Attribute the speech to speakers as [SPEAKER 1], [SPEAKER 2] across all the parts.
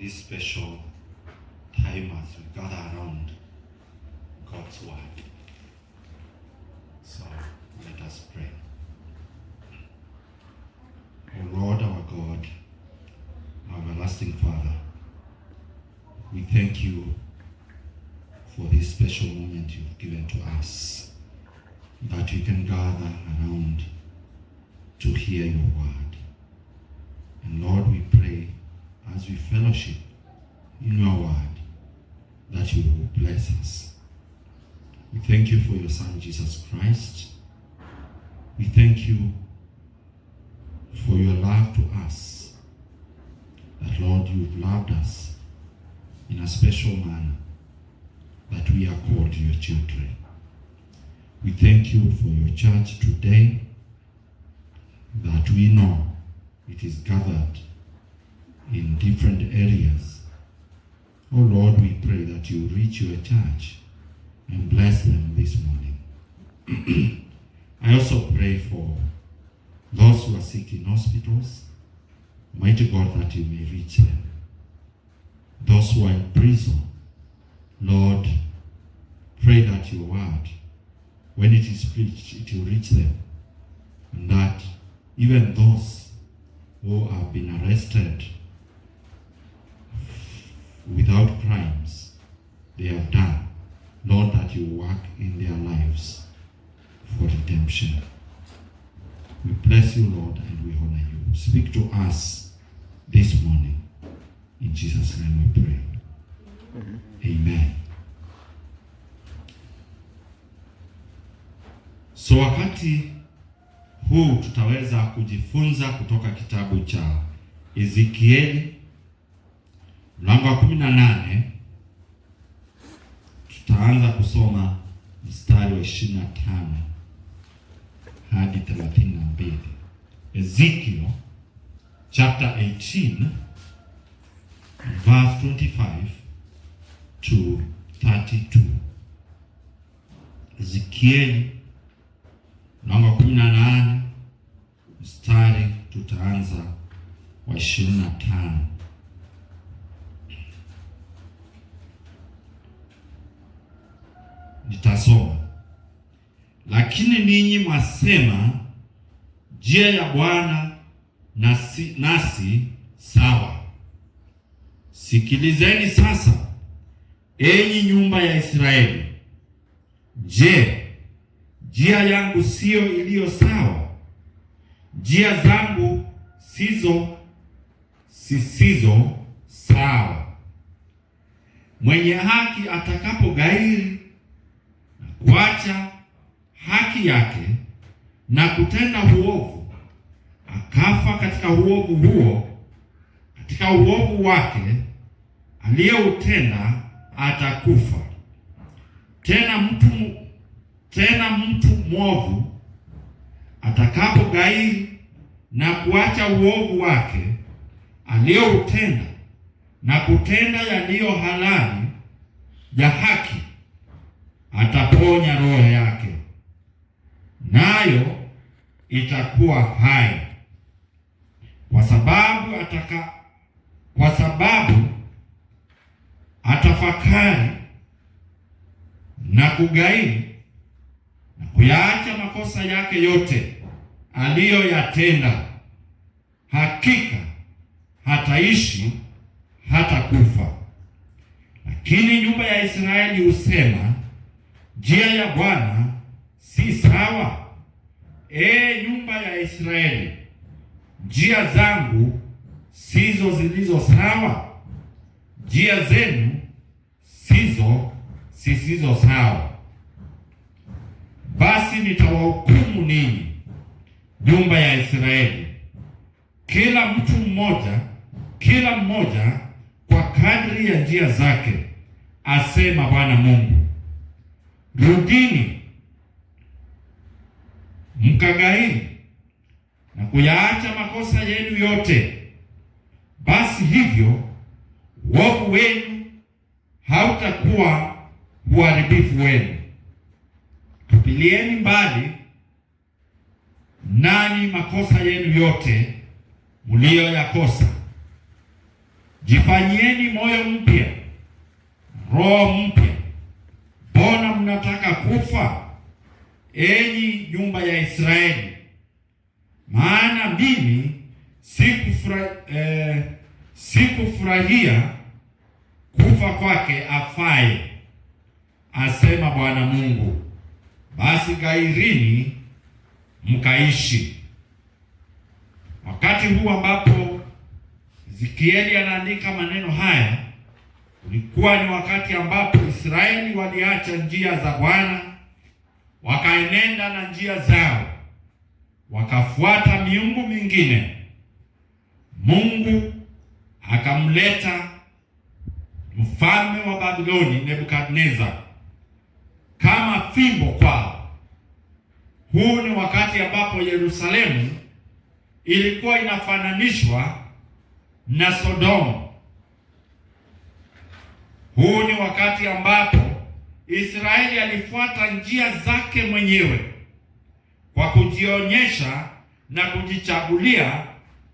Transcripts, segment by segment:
[SPEAKER 1] this special time as we gather around God's word. So let us pray. O Lord, our God, our everlasting Father, we thank you for this special moment you've given to us, that we can gather around to hear your word. And Lord, we pray as we fellowship in your word that you will bless us. We thank you for your Son, Jesus Christ. We thank you for your love to us, that Lord, you've loved us in a special manner, that we are called your children. We thank you for your church today, that we know it is gathered in different areas. Oh Lord, we pray that you reach your church and bless them this morning. I also pray for those who are sick in hospitals. Mighty God, that you may reach them. Those who are in prison, Lord, pray that your word, when it is preached, it will reach them. And that even those who have been arrested without crimes they have done, Lord, that you work in their lives for redemption. We bless you, Lord, and we honor you. Speak to us this morning. In Jesus' name we pray. Amen. So wakati huu tutaweza kujifunza kutoka kitabu cha Ezekieli mlango wa 18. Tutaanza kusoma mstari wa 25 hadi 32. Ezekiel chapter 18 verse 25 to 32. Ezekieli mlango wa 18 mstari tutaanza wa 25. Nitasoma. Lakini ninyi mwasema, njia ya Bwana nasi sawa. Sikilizeni sasa, enyi nyumba ya Israeli. Je, njia yangu sio iliyo sawa? Njia zangu sisizo sawa? Mwenye haki atakapogairi na kuacha haki yake na kutenda uovu, akafa katika uovu huo, katika uovu wake aliyoutenda atakufa. Tena mtu mwovu atakapogairi na kuacha uovu wake aliyoutenda na kutenda yaliyo halali ya haki, ataponya roho yake, nayo itakuwa hai, kwa sababu atafakari na kugairi na kuyaacha makosa yake yote aliyoyatenda. Hakika hataishi hata kufa. Lakini nyumba ya Israeli husema, njia ya Bwana si sawa. Nyumba ya Israeli, njia zangu sizo zilizo sawa? Njia zenu sisizo sawa? Basi nitawahukumu ninyi, nyumba ya Israeli, kila mmoja kwa kadri ya njia zake, asema Bwana Mungu. Rudini mkagairi na kuyaacha makosa yenu yote, basi hivyo uovu wenu hautakuwa uharibifu wenu. Tupilieni mbali nani makosa yenu yote mlioyakosa.
[SPEAKER 2] jifanyieni moyo mpya, roho mpya. Mbona mnataka kufa, enyi nyumba ya Israeli? Maana mimi sikufurahia kufa kwake afaye, asema Bwana Mungu. Basi gairini mkaishi. Wakati huu ambapo Ezekieli anaandika maneno haya, ulikuwa ni wakati ambapo Israeli waliacha njia za Bwana, wakaenenda na njia zao, wakafuata miungu mingine. Mungu akamleta mfalme wa Babiloni Nebukadneza kama fimbo kwao. Huu ni wakati ambapo Yerusalemu ilikuwa inafananishwa na Sodoma. Huu ni wakati ambapo Israeli alifuata njia zake mwenyewe kwa kujionyesha na kujichagulia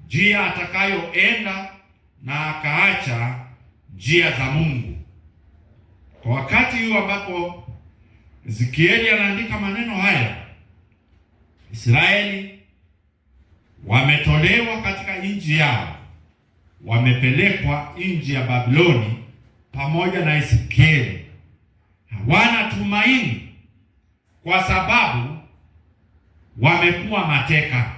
[SPEAKER 2] njia atakayoenda, na akaacha njia za Mungu. Kwa wakati huu ambapo Ezekieli anaandika maneno haya, Israeli wametolewa katika nchi yao, wamepelekwa nchi ya Babiloni pamoja na Ezekieli. Hawana tumaini kwa sababu wamekuwa mateka.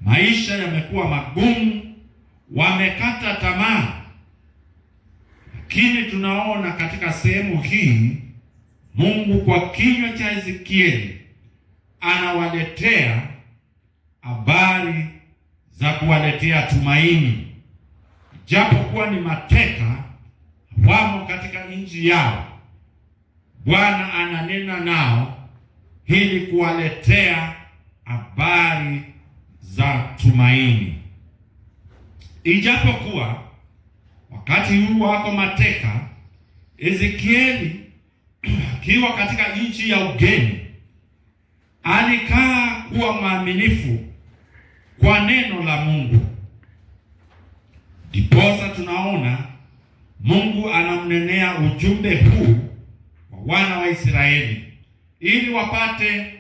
[SPEAKER 2] Maisha yamekuwa magumu, wamekata tamaa. Lakini tunaona katika sehemu hii Mungu kwa kinywa cha Ezekieli anawaletea habari za kuwaletea tumaini. Japokuwa ni mateka, wamo katika nchi yao, Bwana ananena nao ili kuwaletea habari za tumaini. Ijapokuwa wakati huu wako mateka, Ezekieli akiwa katika nchi ya ugeni alikaa kuwa mwaminifu kwa neno la Mungu. Ndiposa tunaona Mungu anamnenea ujumbe huu kwa wana wa Israeli ili wapate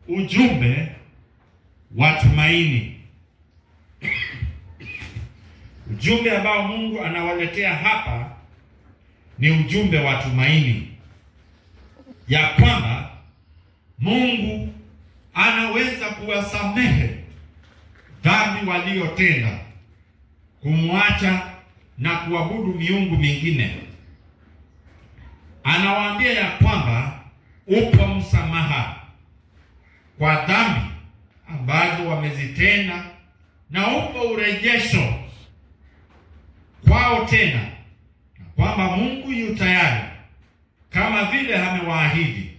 [SPEAKER 2] ujumbe wa tumaini. Ujumbe ambao Mungu anawaletea hapa ni ujumbe wa tumaini, ya kwamba Mungu anaweza kuwasamehe dhambi waliotenda, kumwacha na kuabudu miungu mingine. Anawaambia ya kwamba upo msamaha kwa dhambi ambazo wamezitenda, na upo urejesho kwao tena, na kwamba Mungu yu tayari kama vile amewaahidi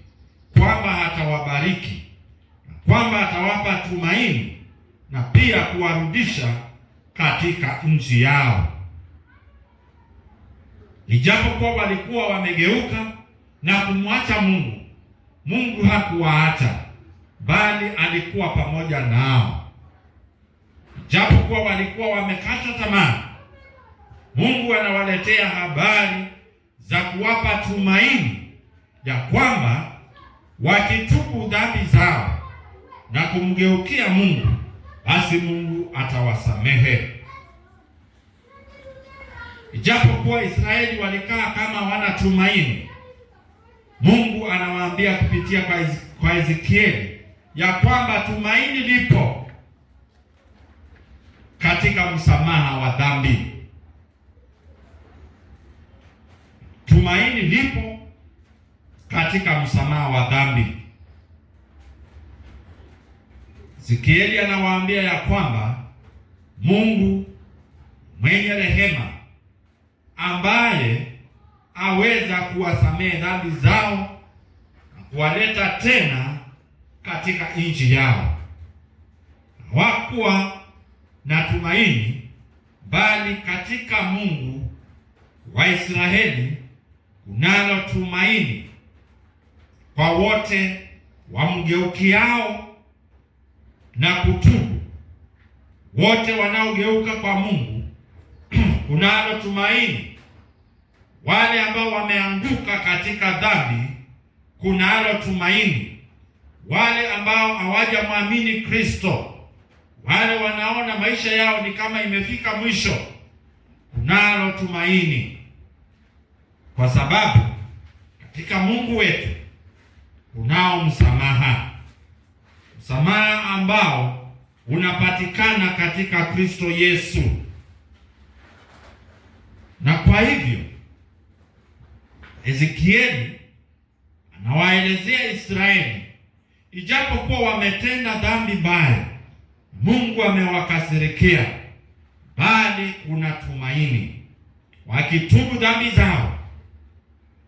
[SPEAKER 2] kwamba atawabariki, na kwamba atawapa tumaini na pia kuwarudisha katika nchi yao. Ijapokuwa walikuwa wamegeuka na kumwacha Mungu, Mungu hakuwaacha, bali alikuwa pamoja nao. Ijapokuwa walikuwa wamekata tamaa, Mungu anawaletea habari za kuwapa tumaini ya kwamba wakitubu dhambi zao na kumgeukia Mungu, basi Mungu atawasamehe. Ijapokuwa Israeli walikaa kama wana tumaini, Mungu anawaambia kupitia kwa Ezekieli ya kwamba tumaini lipo katika msamaha wa dhambi. Tumaini lipo katika msamaha wa dhambi. Ezekieli anawaambia ya kwamba Mungu mwenye rehema, ambaye aweza kuwasamehe dhambi zao na kuwaleta tena katika nchi yao. Hawakuwa na tumaini, bali katika Mungu wa Israeli kunalo tumaini kwa wote wamgeukiao na kutubu. Wote wanaogeuka kwa Mungu kunalo tumaini. Wale ambao wameanguka katika dhambi, kunalo tumaini. Wale ambao hawajamwamini Kristo, wale wanaona maisha yao ni kama imefika mwisho, kunalo tumaini, kwa sababu katika Mungu wetu kunao msamaha. Msamaha ambao unapatikana katika Kristo Yesu. Na kwa hivyo Ezekieli anawaelezea Israeli, ijapokuwa wametenda dhambi mbaya, Mungu amewakasirikia, bali kuna tumaini. Wakitubu dhambi zao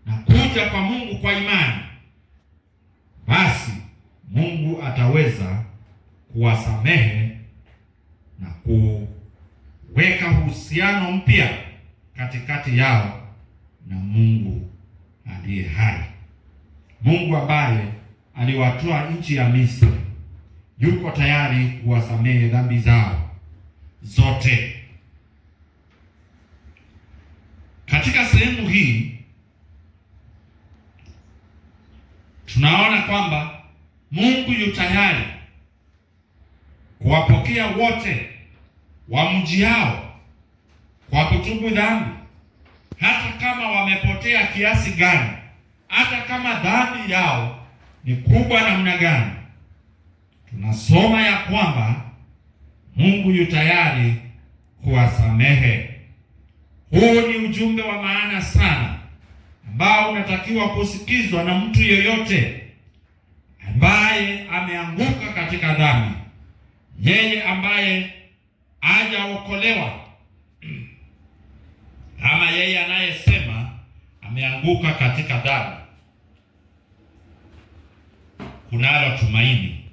[SPEAKER 2] na kuja kwa Mungu kwa imani, basi Mungu ataweza kuwasamehe na kuweka uhusiano mpya katikati yao na Mungu aliye hai. Mungu ambaye aliwatoa nchi ya Misri yuko tayari kuwasamehe dhambi zao zote. Katika sehemu hii tunaona kwamba Mungu yu tayari kuwapokea wote wamjiao kwa kutubu dhambi, hata kama wamepotea kiasi gani, hata kama dhambi yao ni kubwa namna gani. Tunasoma ya kwamba Mungu yu tayari kuwasamehe. Huu ni ujumbe wa maana sana ambao unatakiwa kusikizwa na mtu yeyote ambaye ameanguka katika dhambi, yeye ambaye hajaokolewa, ama yeye anayesema ameanguka katika dhambi. Kunalo tumaini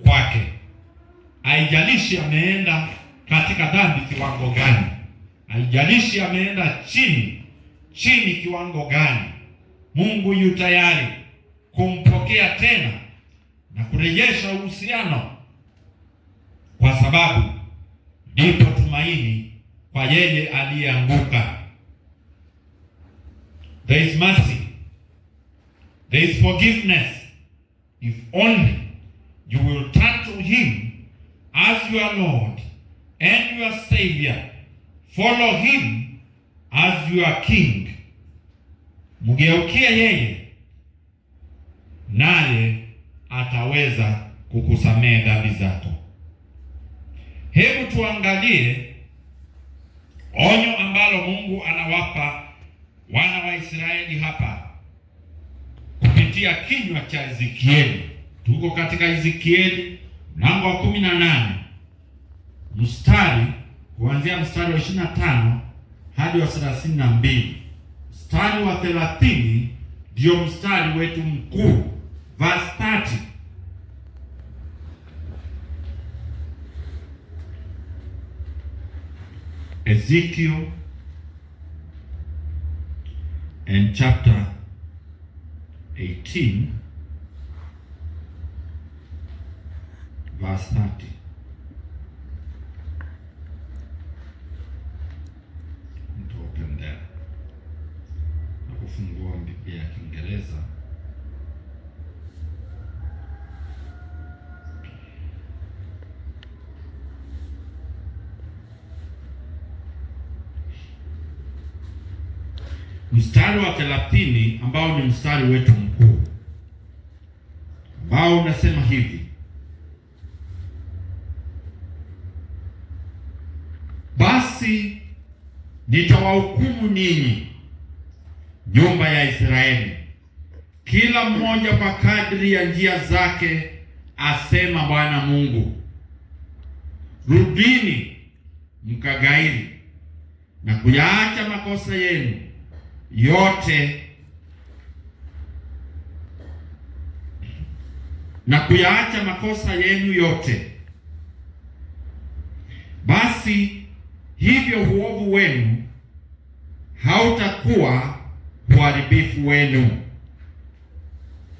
[SPEAKER 2] kwake. Haijalishi ameenda katika dhambi kiwango gani, haijalishi ameenda chini kiwango gani, Mungu yu tayari kumpokea tena na kurejesha uhusiano, kwa sababu ndipo tumaini kwa yeye aliyeanguka. There is mercy, there is forgiveness, if only you will turn to him as your Lord and your Savior. Follow him as your King. Mgeukie yeye, naye ataweza kukusamehe dhambi zako. Hebu tuangalie onyo ambalo Mungu anawapa wana wa Israeli hapa kupitia kinywa cha Ezekieli. Tuko katika Ezekieli mlango wa 18 kuanzia mstari wa 25 hadi wa 32. Mstari wa 30 ndio mstari wetu mkuu, verse 30. Ezekiel and chapter 18 verse 30. Open there. Na kufungua Biblia ya Kiingereza. Mstari wa 30 ambao ni mstari wetu mkuu, ambao unasema hivi: basi nitawahukumu ninyi, nyumba ya Israeli, kila mmoja kwa kadri ya njia zake, asema Bwana Mungu. Rudini mkagairi na kuyaacha makosa yenu yote basi hivyo uovu wenu hautakuwa uharibifu wenu.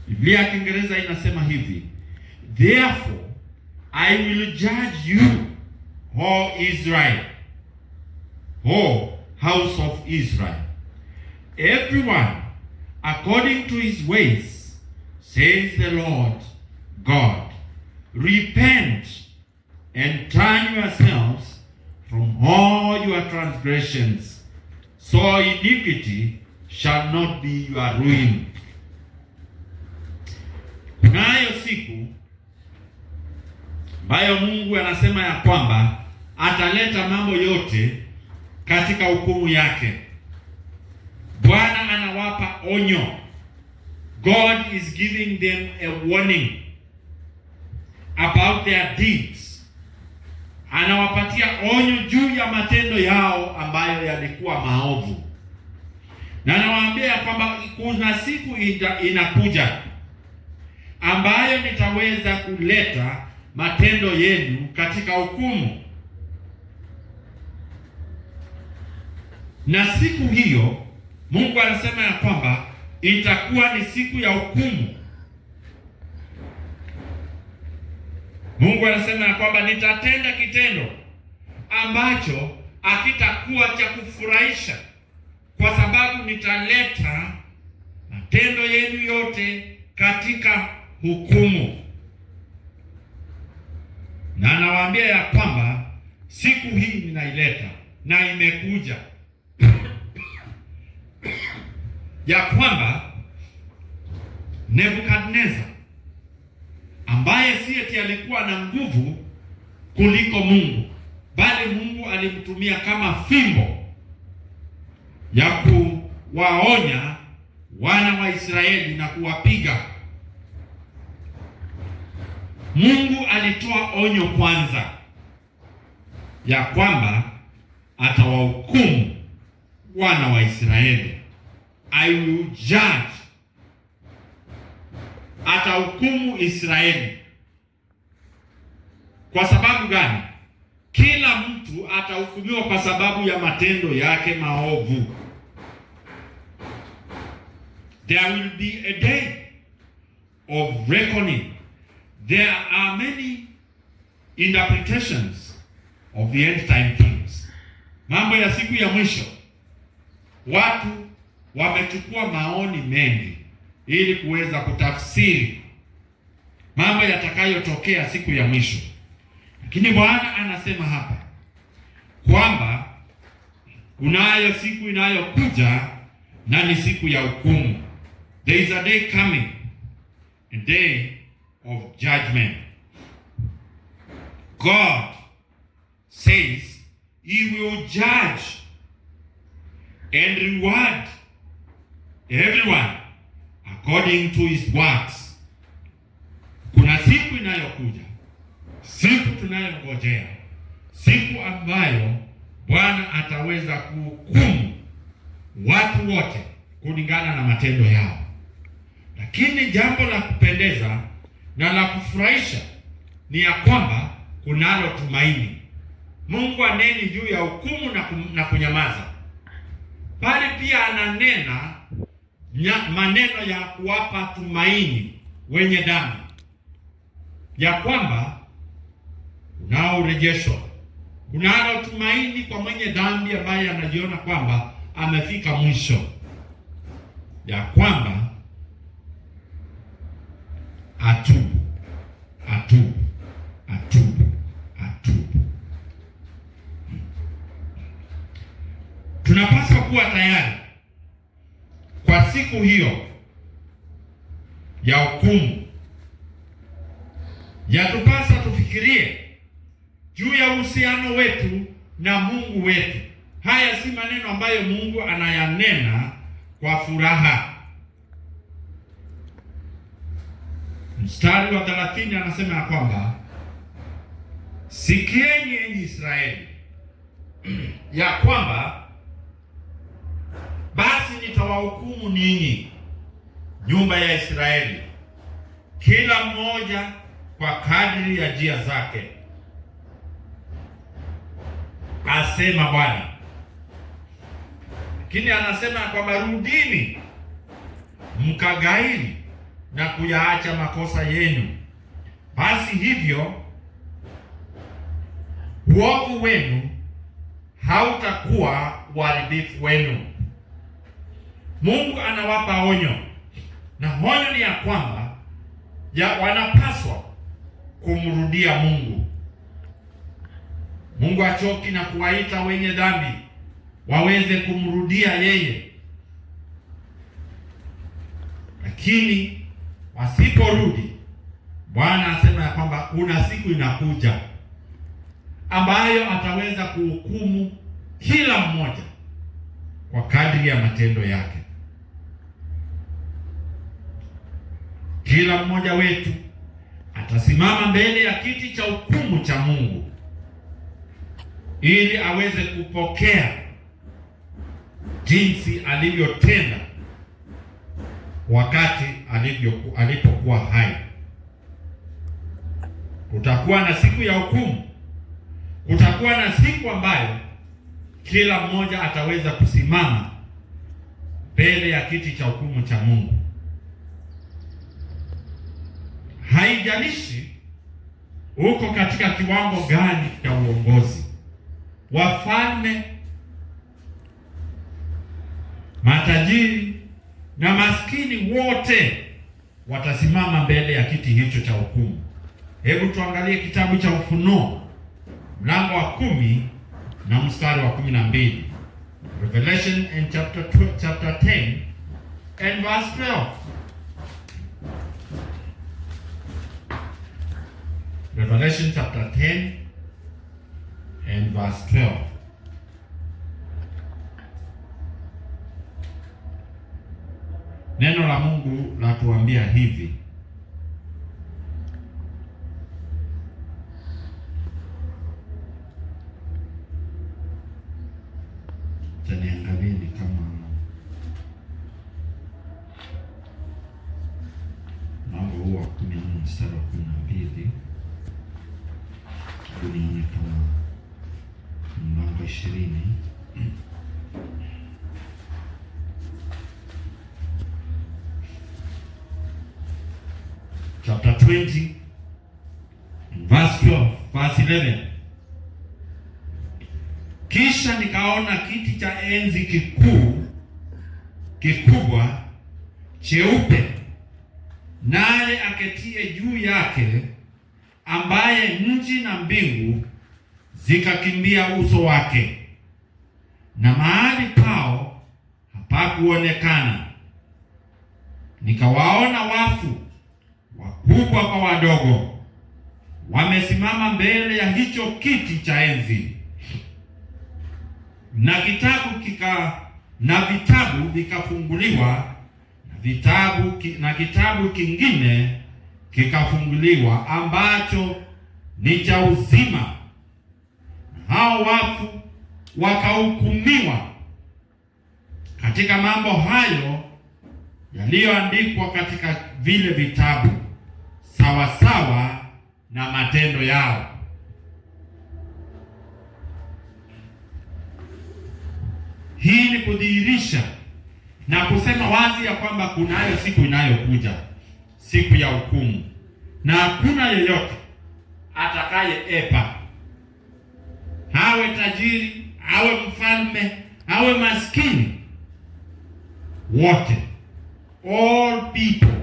[SPEAKER 2] Biblia ya Kiingereza inasema hivi: therefore I will judge you, O Israel, O house of Israel, everyone according to his ways, says the Lord God. Repent and turn yourselves from all your transgressions, so iniquity shall not be your ruin. Kunayo siku ambayo Mungu anasema ya kwamba ataleta mambo yote katika hukumu yake. Bwana anawapa onyo. God is giving them a warning about their deeds. Anawapatia onyo juu ya matendo yao ambayo yalikuwa maovu. Na anawaambia kwamba kuna siku inakuja ambayo nitaweza kuleta matendo yenu katika hukumu. Na siku hiyo Mungu anasema ya kwamba itakuwa ni siku ya hukumu. Mungu anasema ya kwamba nitatenda kitendo ambacho hakitakuwa cha kufurahisha, kwa sababu nitaleta matendo yenu yote katika hukumu. Na anawaambia ya kwamba siku hii ninaileta na imekuja, ya kwamba Nebukadneza ambaye si eti alikuwa na nguvu kuliko Mungu, bali Mungu alimtumia kama fimbo ya kuwaonya wana wa Israeli na kuwapiga. Mungu alitoa onyo kwanza ya kwamba atawahukumu wana wa Israeli. I will judge. Atahukumu Israeli. Kwa sababu gani? Kila mtu atahukumiwa kwa sababu ya matendo yake maovu. There will be a day of reckoning. There are many interpretations of the end time things. Mambo ya siku ya mwisho, watu wamechukua maoni mengi ili kuweza kutafsiri mambo yatakayotokea siku ya mwisho. Lakini Bwana anasema hapa kwamba kunayo siku inayokuja na ni siku ya hukumu. There is a day coming, a day of judgment. God says he will judge and reward everyone according to his works. Kuna siku inayokuja, siku tunayongojea, siku ambayo Bwana ataweza kuhukumu watu wote kulingana na matendo yao. Lakini jambo la kupendeza na la kufurahisha ni ya kwamba kunalo tumaini. Mungu aneni juu ya hukumu na kunyamaza, bali pia ananena maneno ya kuwapa tumaini wenye dhambi, ya kwamba kunao urejesho. Kunalo tumaini kwa mwenye dhambi ambaye anajiona kwamba amefika mwisho, ya kwamba atubu, atubu, atubu, atubu. Tunapaswa kuwa tayari kwa siku hiyo ya hukumu. Yatupasa tufikirie juu ya uhusiano wetu na Mungu wetu. Haya si maneno ambayo Mungu anayanena kwa furaha. Mstari wa 30 anasema ya kwamba sikieni enyi Israeli, ya kwamba basi nitawahukumu ninyi nyumba ya Israeli, kila mmoja kwa kadri ya njia zake, asema Bwana. Lakini anasema kwamba rudini mkagairi na kuyaacha makosa yenu, basi hivyo uovu wenu hautakuwa uharibifu wenu. Mungu anawapa onyo, na onyo ni ya kwamba wanapaswa kumrudia Mungu. Mungu achoki na kuwaita wenye dhambi waweze kumrudia yeye, lakini wasiporudi, Bwana asema ya kwamba kuna siku inakuja ambayo ataweza kuhukumu kila mmoja kwa kadri ya matendo yake. Kila mmoja wetu atasimama mbele ya kiti cha hukumu cha Mungu ili aweze kupokea jinsi alivyotenda wakati alipokuwa hai. Kutakuwa na siku ya hukumu. Kutakuwa na siku ambayo kila mmoja ataweza kusimama mbele ya kiti cha hukumu cha Mungu. Haijalishi uko katika kiwango gani cha uongozi. Wafalme, matajiri na maskini wote watasimama mbele ya kiti hicho cha hukumu. Hebu tuangalie kitabu cha Ufunuo mlango wa 10 na mstari wa 12. Revelation in chapter 10 and verse 12. Revelation chapter 10 and verse 12. Neno la Mungu latuambia hivi: Niangalieni kama mlango huu wa 10 mstari wa 12, nione kama mlango 20. Chapter 20 verse 12, verse 11. Kisha nikaona kiti cha enzi kikubwa cheupe, naye aketie juu yake, ambaye nchi na mbingu zikakimbia uso wake, na mahali pao hapakuonekana. Nikawaona wafu wakubwa kwa wadogo wamesimama mbele ya hicho kiti cha enzi, na vitabu vikafunguliwa, na kitabu kingine kikafunguliwa ambacho ni cha uzima. Hao wafu wakahukumiwa katika mambo hayo yaliyoandikwa katika vile vitabu, sawasawa na matendo yao. Hii ni kudhihirisha na kusema wazi ya kwamba kunayo siku inayokuja, siku ya hukumu, na hakuna yeyote atakayeepa, awe tajiri, awe mfalme, awe maskini. Wote, all people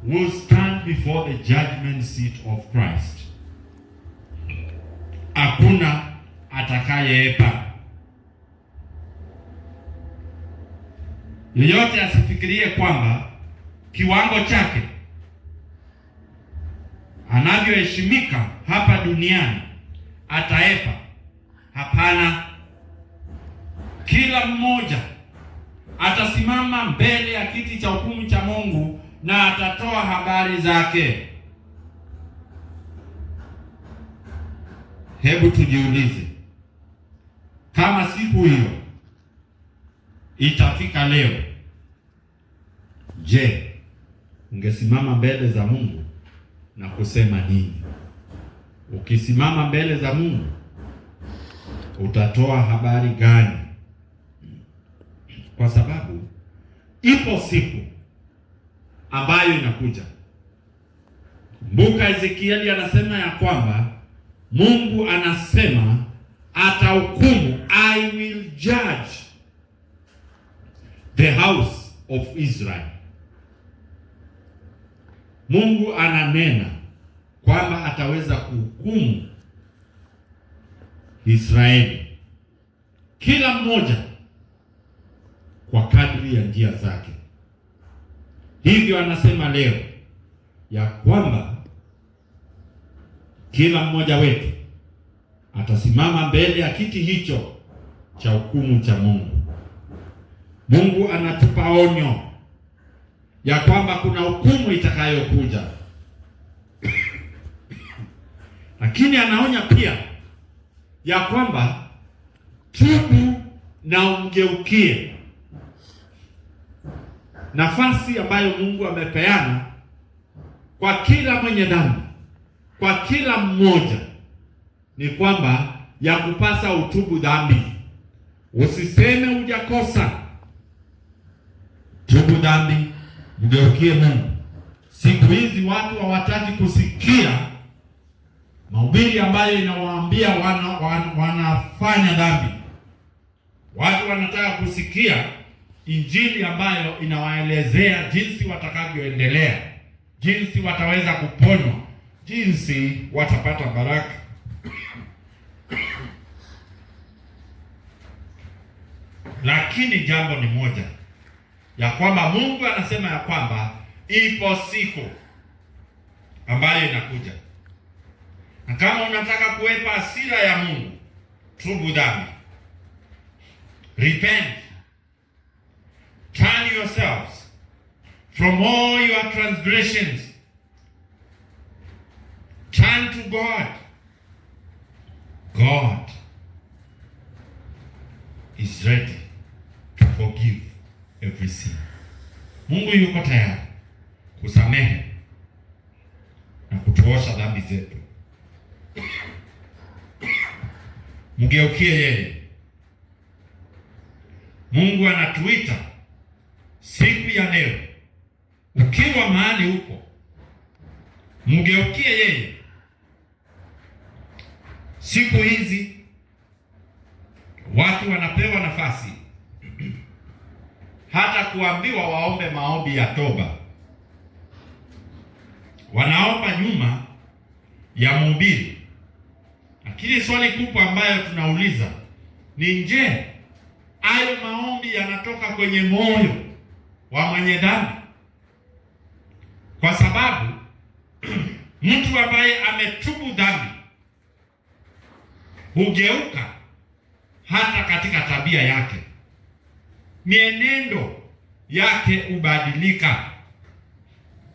[SPEAKER 2] will stand before the judgment seat of Christ. Hakuna atakayeepa. Yeyote asifikirie kwamba kiwango chake anavyoheshimika hapa duniani ataepa. Hapana. Kila mmoja atasimama mbele ya kiti cha hukumu cha Mungu na atatoa habari zake. Hebu tujiulize, kama siku hiyo itafika leo, je, ungesimama mbele za Mungu na kusema nini? Ukisimama mbele za Mungu utatoa habari gani? Kwa sababu ipo siku ambayo inakuja. Kumbuka Ezekieli anasema ya kwamba Mungu anasema atahukumu I will judge the house of Israel. Mungu ananena kwamba ataweza kuhukumu Israeli, kila mmoja kwa kadri ya njia zake. Hivyo anasema leo ya kwamba kila mmoja wetu atasimama mbele ya kiti hicho cha hukumu cha Mungu. Mungu anatupa onyo ya kwamba kuna hukumu itakayokuja. Lakini anaonya pia ya kwamba tubu na umgeukie. Nafasi ambayo Mungu amepeana kwa kila mwenye dhambi, kwa kila mmoja, ni kwamba ya kupasa utubu dhambi. Usiseme hujakosa. Tubu dhambi, mgeukie Mungu. Siku hizi watu hawataki kusikia mahubiri ambayo inawaambia wanafanya dhambi. Watu wanataka kusikia injili ambayo inawaelezea jinsi watakavyoendelea, jinsi wataweza kuponywa, jinsi watapata baraka. Lakini jambo ni moja, ya kwamba Mungu anasema ya kwamba ipo siku ambayo inakuja, na kama unataka kuepa hasira ya Mungu, tubu dhambi, repent, turn yourselves from all your transgressions, turn to God. God is ready to forgive every sin. Mungu yuko tayari kusamehe na kutuosha dhambi zetu. Mgeukie yeye. Mungu anatuita siku ya leo, ukiwa mahali huko, mgeukie yeye. Siku hizi watu wanapewa nafasi hata kuambiwa waombe maombi ya toba. Wanaomba nyuma ya mhubiri. Lakini swali kubwa ambayo tunauliza ni je, hayo maombi yanatoka kwenye moyo wa mwenye dhambi? Kwa sababu mtu ambaye ametubu dhambi hugeuka hata katika tabia yake, mienendo yake hubadilika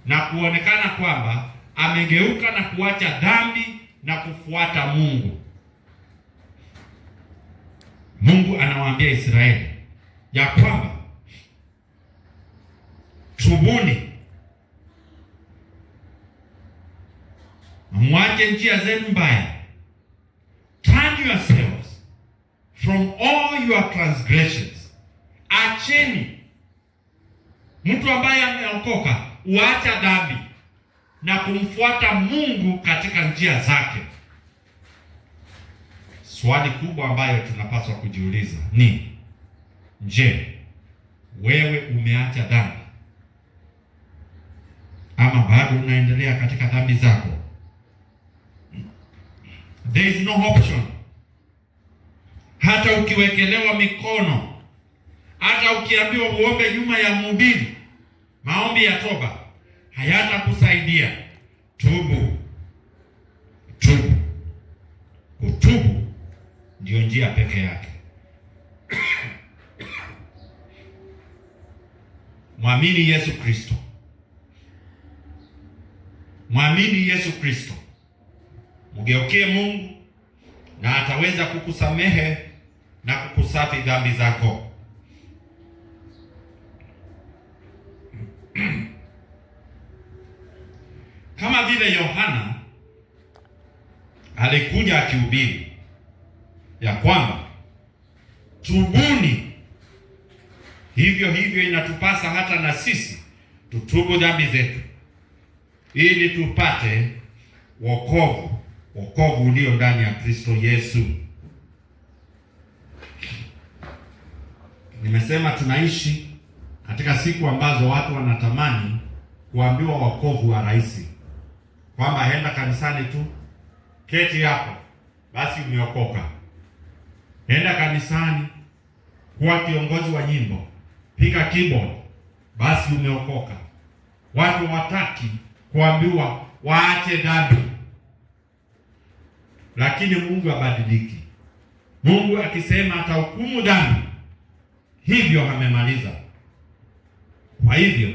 [SPEAKER 2] na kuonekana kwamba amegeuka na kuacha dhambi na kufuata Mungu. Mungu anawaambia Israeli ya kwamba tubuni, mwache njia zenu mbaya, turn yourselves from all your transgressions. Acheni. Mtu ambaye ameokoka uacha dhambi na kumfuata Mungu katika njia zake. Swali kubwa ambayo tunapaswa kujiuliza ni je, wewe umeacha dhambi ama bado unaendelea katika dhambi zako? There is no option. Hata ukiwekelewa mikono, hata ukiambiwa uombe nyuma ya mhubiri maombi ya toba, hayatakusaidia. Tubu. Tubu. Kutubu ndio njia pekee yake. Mwamini Yesu Kristo. Mwamini Yesu Kristo. Mgeukie Mungu na ataweza kukusamehe na kukusafi dhambi zako. Kama vile Yohana alikuja akihubiri ya kwamba tubuni, hivyo hivyo inatupasa hata na sisi tutubu dhambi zetu ili tupate wokovu ulio ndani ya Kristo Yesu. Nimesema tunaishi katika siku ambazo watu wanatamani kuambiwa wokovu wa rahisi, kwamba henda kanisani tu, keti hapo, basi umeokoka. Henda kanisani, kuwa kiongozi wa nyimbo, piga keyboard, basi umeokoka. Watu wataki kuambiwa waache dhambi. Lakini Mungu habadiliki. Mungu akisema atahukumu dhambi, hivyo amemaliza. Kwa hivyo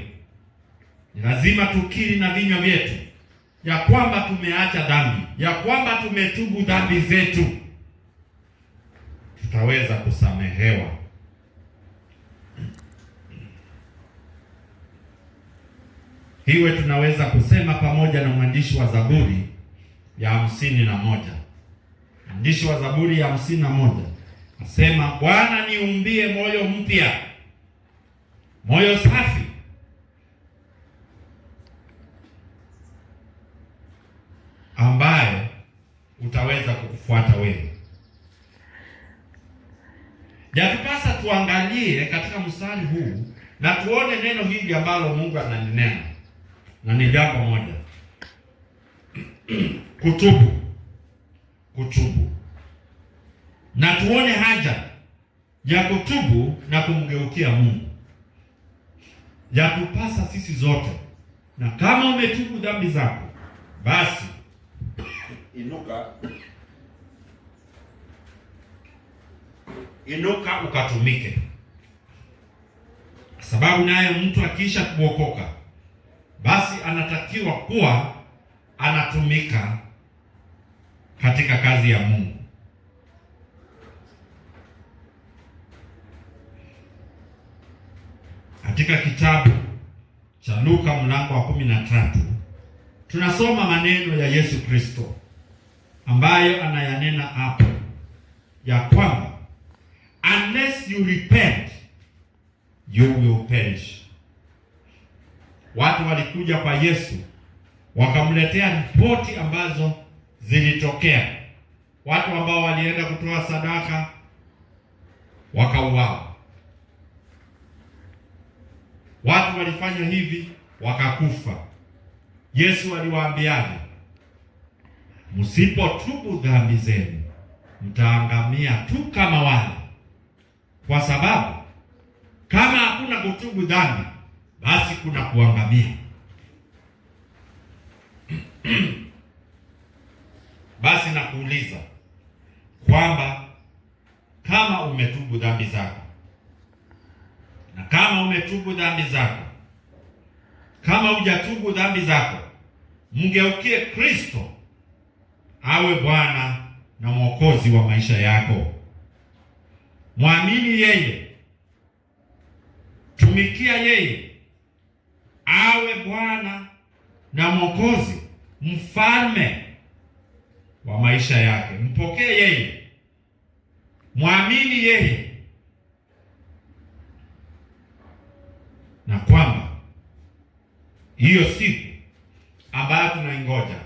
[SPEAKER 2] ni lazima tukiri na vinywa vyetu ya kwamba tumeacha dhambi, ya kwamba tumetubu dhambi zetu, tutaweza kusamehewa. Hiwe tunaweza kusema pamoja na mwandishi wa Zaburi ya 51. Mwandishi wa Zaburi ya 51 asema, Bwana niumbie moyo mpya, moyo safi, ambaye utaweza kukufuata wewe. Yatupasa tuangalie katika mstari huu na tuone neno hili ambalo Mungu ananena, na ni jambo moja: kutubu. Na tuone haja ya kutubu na kumgeukia Mungu. Yatupasa sisi zote, na kama umetubu dhambi zako, basi inuka ukatumike, sababu naye mtu akiisha kuokoka, basi anatakiwa kuwa anatumika katika kazi ya Mungu. Katika kitabu cha Luka mlango wa 13 tunasoma maneno ya Yesu Kristo ambayo anayanena hapo ya kwamba unless you repent you will perish. Watu walikuja kwa Yesu wakamletea ripoti ambazo zilitokea. Watu ambao walienda kutoa sadaka wakauawa. Watu walifanya hivi wakakufa. Yesu aliwaambiaje? Msipotubu dhambi zenu mtaangamia tu kama wale. Kwa sababu kama hakuna kutubu dhambi, basi kuna kuangamia. Basi nakuuliza kwamba kama umetubu dhambi zako, na kama umetubu dhambi zako, kama hujatubu dhambi zako, mgeukie Kristo awe Bwana na Mwokozi wa maisha yako. Mwamini yeye, tumikia yeye awe Bwana na Mwokozi, mfalme wa maisha yake. Mpokee yeye, mwamini yeye, na kwamba hiyo siku ambayo tunaingoja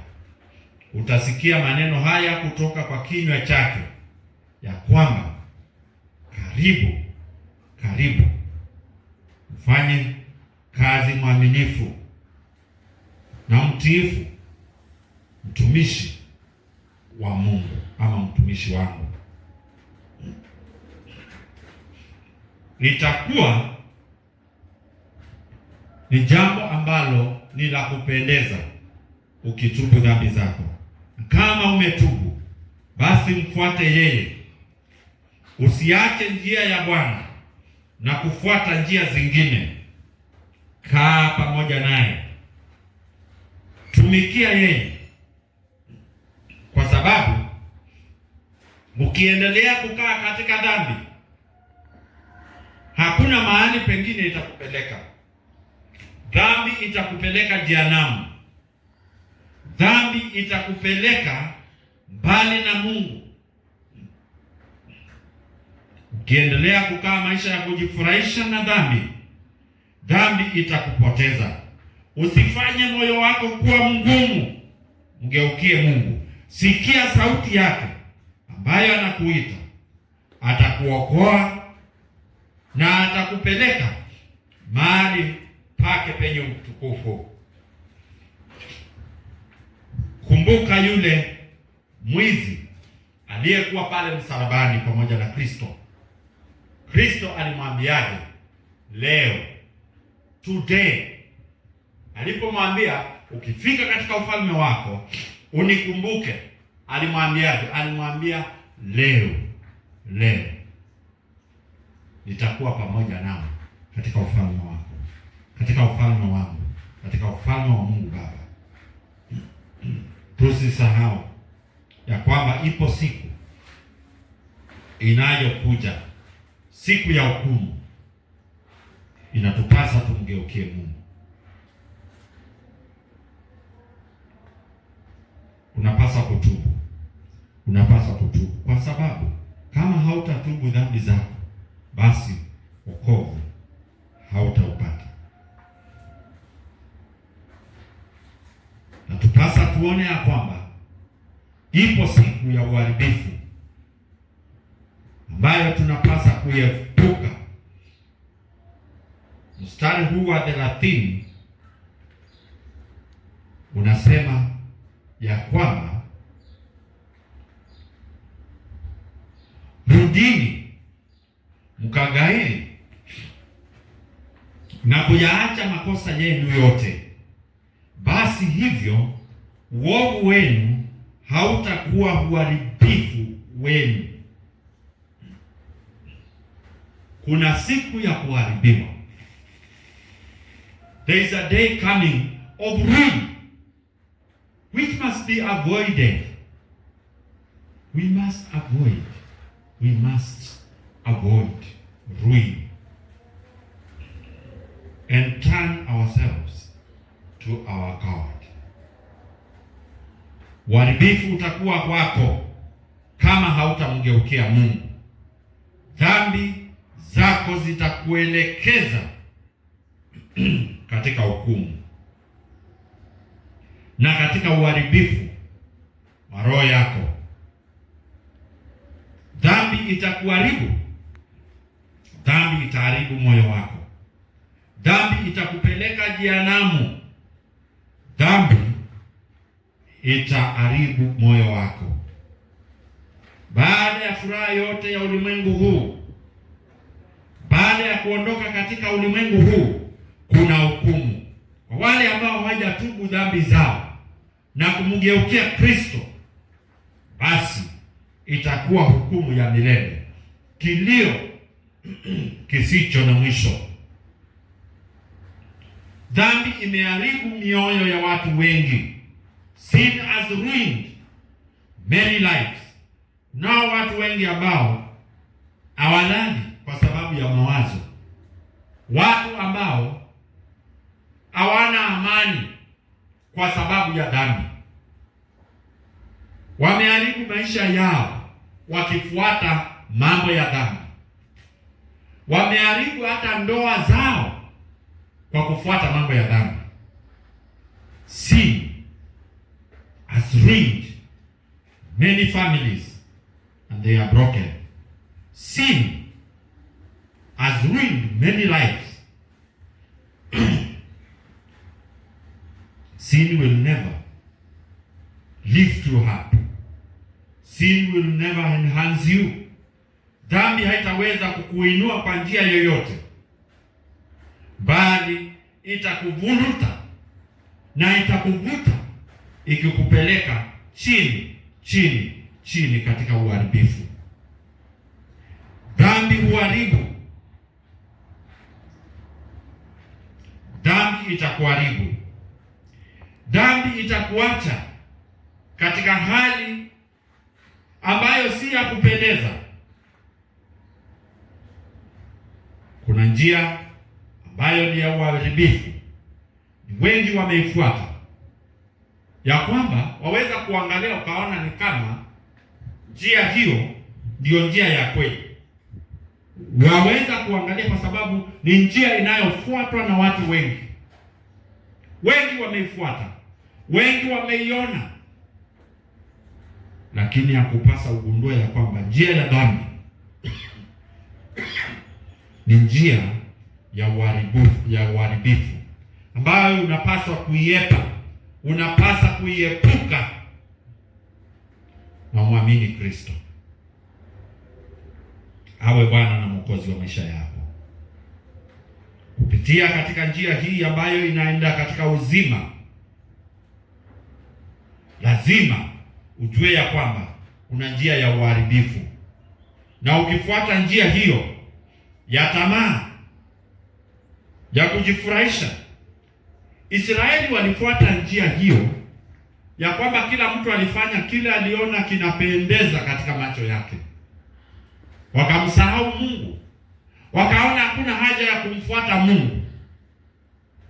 [SPEAKER 2] utasikia maneno haya kutoka kwa kinywa chake ya kwamba karibu mfanye kazi mwaminifu na mtiifu, mtumishi wa Mungu ama mtumishi wangu. Litakuwa ni jambo ambalo ni la kupendeza ukitubu dhambi zako. Kama umetubu, basi mfuate yeye. Usiache njia ya Bwana na kufuata njia zingine. Kaa pamoja naye, tumikia yeye, kwa sababu ukiendelea kukaa katika dhambi, hakuna mahali pengine itakupeleka. Dhambi itakupeleka jehanamu. Dhambi itakupeleka mbali na Mungu. Ukiendelea kukaa maisha ya kujifurahisha na dhambi, dhambi itakupoteza. Usifanye moyo wako kuwa mgumu. Mgeukie Mungu. Sikia sauti yake ambayo anakuita. Atakuokoa na atakupeleka mahali pake penye utukufu. Kumbuka yule mwizi aliyekuwa pale msalabani pamoja na Kristo. Kristo alimwambiaje? Leo, today, alipomwambia ukifika katika ufalme wako unikumbuke, alimwambiaje? Alimwambia leo nitakuwa pamoja nao katika ufalme wako, katika ufalme wangu, katika ufalme wa Mungu Baba. Tusisahau ya kwamba ipo siku inayokuja, siku ya hukumu. Inatupasa tumgeukie Mungu. Unapaswa kutubu, kwa sababu kama hautatubu dhambi zako, basi wokovu hautaupata. Na tupasa tuone ya kwamba ipo siku ya uharibifu ambayo tunapasa kuepuka. Mstari huu wa 30 unasema ya kwamba rudini mkaghairi na kuyaacha makosa yenu yote, basi hivyo uovu wenu hautakuwa uharibifu wenu. Kuna siku ya kuharibiwa. There is a day coming of ruin which must be avoided. We must avoid ruin and turn ourselves to our God. Uharibifu utakuwa kwako kama hautamgeukia Mungu. Dhambi zako zitakuelekeza katika hukumu na katika uharibifu wa roho yako. Dhambi itakuharibu. Dhambi itaharibu moyo wako. Dhambi itakupeleka jehanamu. Dhambi itaharibu moyo wako. Baada ya furaha yote ya ulimwengu huu, baada ya kuondoka katika ulimwengu huu, kuna hukumu. Kwa wale ambao hawajatubu dhambi zao na kumgeukia Kristo, basi itakuwa hukumu ya milele, kilio kisicho na mwisho. Dhambi imeharibu mioyo ya watu wengi. Sin has ruined many lives. Nao watu wengi ambao hawalali kwa sababu ya mawazo, watu ambao hawana amani kwa sababu ya dhambi, wameharibu maisha yao wakifuata mambo ya dhambi. Wameharibu hata ndoa zao kwa kufuata mambo ya dhambi. Sin has ruined many families and they are broken. Sin has ruined many lives. Sin will never lift you up. Sin will never enhance you. Dhambi haitaweza kukuinua kwa njia yoyote, bali itakuvuruta na itakuvuta ikikupeleka chini katika uharibifu. Dhambi huharibu. Dhambi itakuharibu. Dhambi itakuacha katika hali ambayo si ya kupendeza. Kuna njia ambayo ni ya uharibifu, wengi wameifuata, ya kwamba waweza kuangalia ukaona ni kama njia hiyo ndio njia ya kweli. Waweza kuangalia kwa sababu ni njia inayofuatwa na watu wengi. Wengi wameifuata, wengi wameiona, lakini hakupasa ugundue ya kwamba njia ya dhambi ni njia ya uharibifu ambayo unapaswa kuiepa, unapaswa kuiepuka na muamini Kristo awe Bwana na Mwokozi wa maisha yako. Kupitia katika njia hii ambayo inaenda katika uzima, lazima ujue ya kwamba kuna njia ya uharibifu, na ukifuata njia hiyo ya tamaa ya kujifurahisha, Israeli walifuata njia hiyo ya kwamba kila mtu alifanya kile aliona kinapendeza katika macho yake, wakamsahau Mungu, wakaona hakuna haja ya kumfuata Mungu,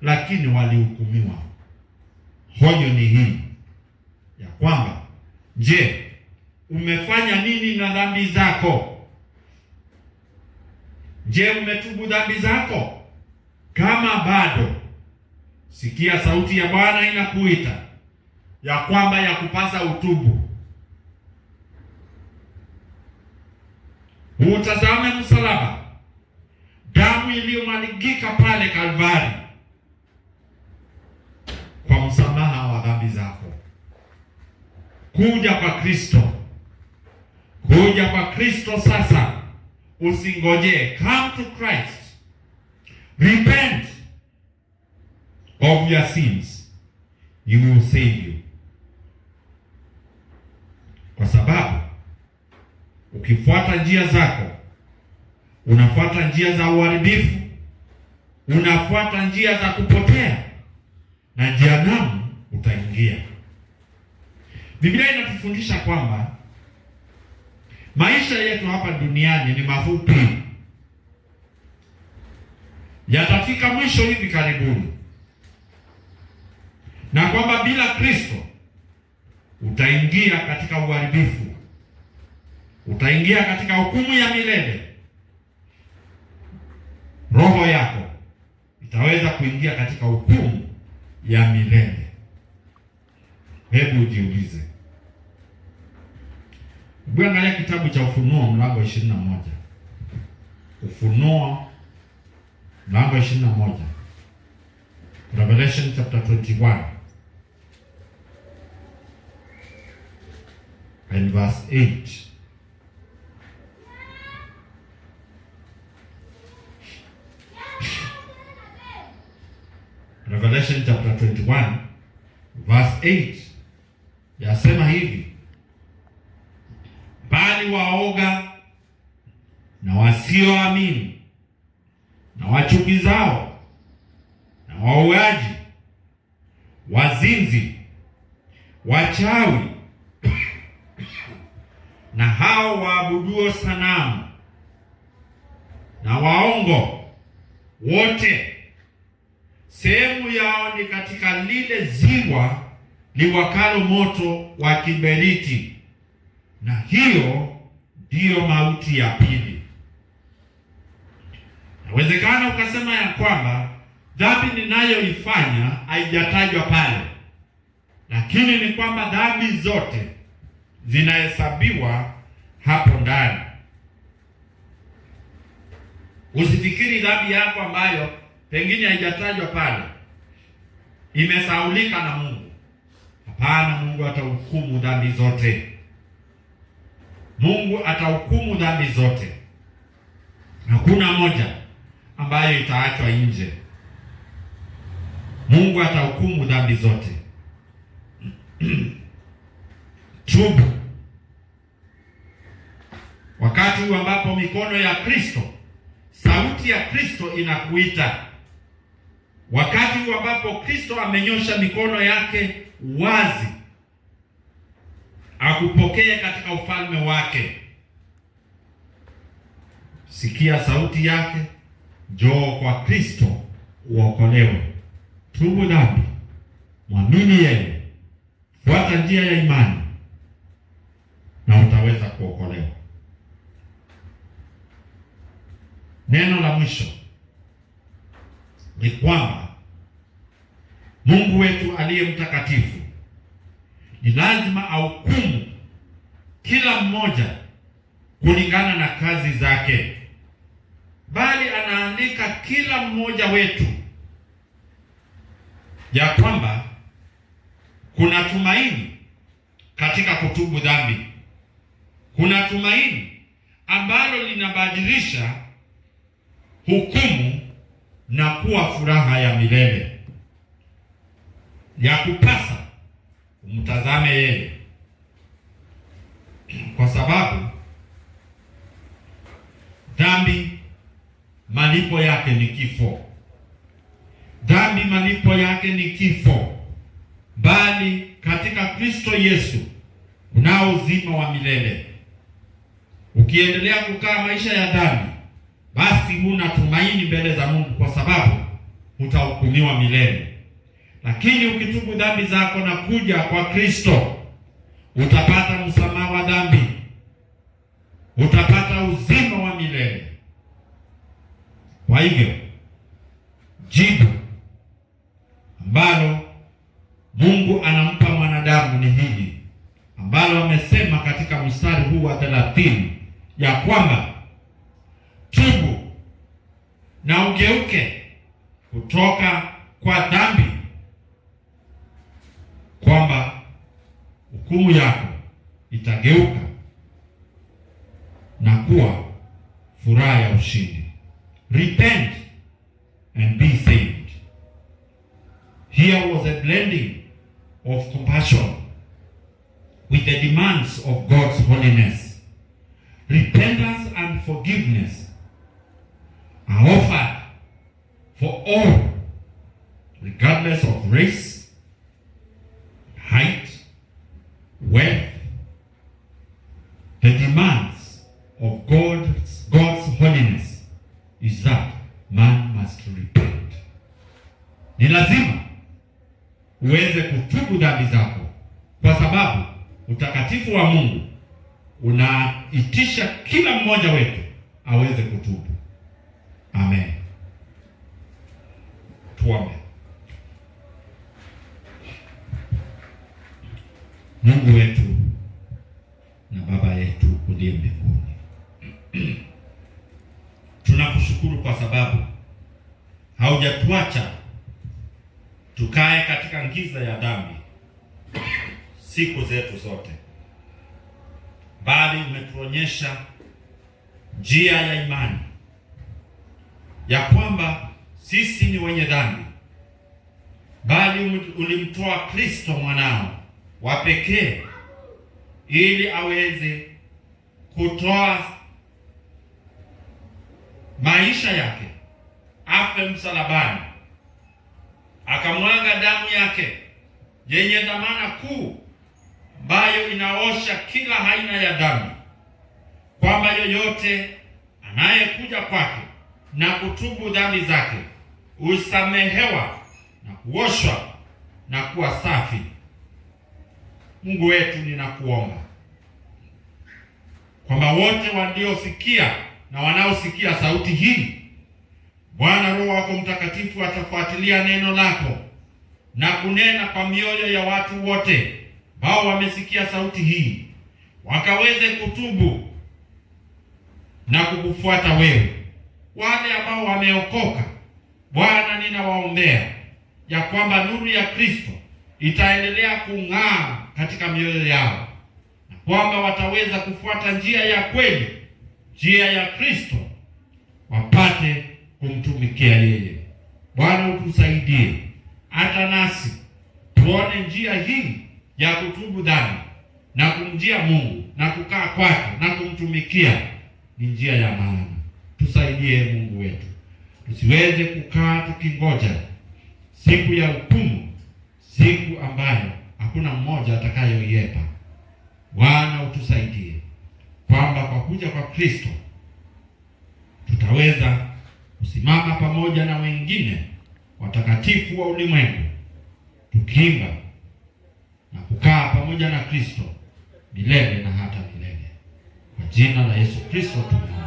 [SPEAKER 2] lakini walihukumiwa. Honyo ni hii ya kwamba, je, umefanya nini na dhambi zako? Je, umetubu dhambi zako? Kama bado, sikia sauti ya Bwana inakuita ya kwamba ya kupasa utubu. Utazame msalaba, damu iliyomwagika pale Kalvari kwa msamaha wa dhambi zako. Kuja kwa Kristo, kuja kwa Kristo sasa. Usingoje, come to Christ, repent of your sins, he will save you. Kwa sababu ukifuata njia zako, unafuata njia za uharibifu, unafuata njia za kupotea, na jehanamu utaingia. Biblia inatufundisha kwamba maisha yetu hapa duniani ni mafupi, yatafika mwisho hivi karibuni, na kwamba bila Kristo utaingia katika uharibifu, utaingia katika hukumu ya milele. Roho yako itaweza kuingia katika hukumu ya milele. Hebu ujiulize. Angalia kitabu cha Ufunuo mlango 21. Ufunuo mlango 21. Revelation chapter 21 and verse 8. Revelation chapter 21 verse 8 yasema hivi: bali waoga na wasioamini na wachukizao na wauaji, wazinzi, wachawi na hao waabuduo sanamu na waongo wote, sehemu yao ni katika lile ziwa liwakalo moto wa kiberiti, na hiyo ndiyo mauti ya pili. Inawezekana ukasema ya kwamba dhambi ninayoifanya haijatajwa pale, lakini ni kwamba dhambi zote zinahesabiwa hapo ndani. Usifikiri dhambi yako ambayo pengine haijatajwa pale imesaulika na Mungu. Hapana, Mungu atahukumu dhambi zote. Mungu atahukumu dhambi zote. Hakuna moja ambayo itaachwa nje. Mungu atahukumu dhambi zote. Tubu. Wakati huu ambapo mikono ya Kristo, sauti ya Kristo inakuita. Wakati huu ambapo Kristo amenyosha mikono yake wazi akupokee katika ufalme wake. Sikia sauti yake, njoo kwa Kristo uokolewe. Tubu dhambi, mwamini yeye, fuata njia ya imani na utaweza kuokolewa. Neno la mwisho ni kwamba Mungu wetu aliye mtakatifu ni lazima ahukumu kila mmoja kulingana na kazi zake, bali ana anamwalika kila mmoja wetu ya kwamba kuna tumaini katika kutubu dhambi. Kuna tumaini ambalo linabadilisha hukumu na kuwa furaha ya milele. Ya kupasa umtazame yeye, kwa sababu dhambi malipo yake ni kifo. Dhambi malipo yake ni kifo, bali katika Kristo Yesu unao uzima wa milele. Ukiendelea kukaa maisha ya dhambi, basi huna tumaini mbele za Mungu, kwa sababu utahukumiwa milele. Lakini ukitubu dhambi zako na kuja kwa Kristo, utapata msamaha wa dhambi, utapata uzima wa milele. Kwa hivyo jibu ambalo Mungu anampa mwanadamu ni hili ambalo amesema katika mstari huu wa 30 ya kwamba tubu na ugeuke kutoka kwa dhambi, kwamba hukumu yako itageuka na kuwa furaha ya ushindi. Repent and be saved. Here was a blending of compassion with the demands of God's holiness. Repentance and forgiveness are offered for all, regardless of race, height, wealth. The demands of God's holiness is that man must repent. Ni lazima uweze kutubu dhambi zako, kwa sababu utakatifu wa Mungu unaitisha kila mmoja wetu aweze kutubu. Amen. Tuombe. Mungu wetu na Baba yetu uliye mbinguni, tunakushukuru kwa sababu haujatuacha tukae katika giza ya dhambi siku zetu zote, bali umetuonyesha njia ya imani ya kwamba sisi ni wenye dhambi, bali ulimtoa Kristo mwanao wa pekee ili aweze kutoa maisha yake, afe msalabani, akamwaga damu yake yenye dhamana kuu ambayo inaosha kila aina ya dhambi, kwamba yoyote anayekuja kwake na kutubu dhambi zake usamehewa na kuoshwa na kuwa safi. Mungu wetu, ninakuomba kwamba wote waliosikia na wanaosikia sauti hii, Bwana, Roho wako Mtakatifu atafuatilia neno lako na kunena kwa mioyo ya watu wote ambao wamesikia sauti hii, wakaweze kutubu na kukufuata wewe. Wale ambao wameokoka, Bwana, ninawaombea ya kwamba nuru ya Kristo itaendelea kung'aa katika mioyo yao, na kwamba wataweza kufuata njia ya kweli, njia ya Kristo, wapate kumtumikia yeye. Bwana, utusaidie hata nasi tuone njia hii ya kutubu dhambi na kumjia Mungu na kukaa kwake na kumtumikia ni njia ya maana. Tusaidie Mungu wetu, tusiweze kukaa tukingoja siku ya hukumu, siku ambayo hakuna mmoja atakayoiepa. Bwana, utusaidie kwamba kwa kuja kwa Kristo tutaweza kusimama pamoja na wengine watakatifu wa ulimwengu, tukiimba na kukaa pamoja na Kristo milele na hata milele. Kwa jina la Yesu Kristo tunaomba.